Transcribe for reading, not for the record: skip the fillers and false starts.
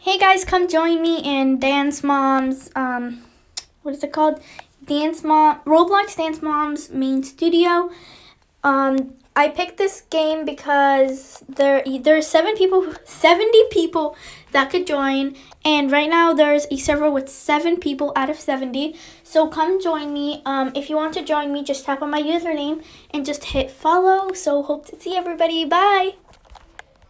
Hey guys, come join me in Dance Mom's what is it called? Roblox Dance Mom's main studio. I picked this game because there's 70 people that could join, and right now there's a server with 7 people out of 70. So come join me. If you want to join me, just tap on my username and just hit follow. So hope to see everybody. Bye.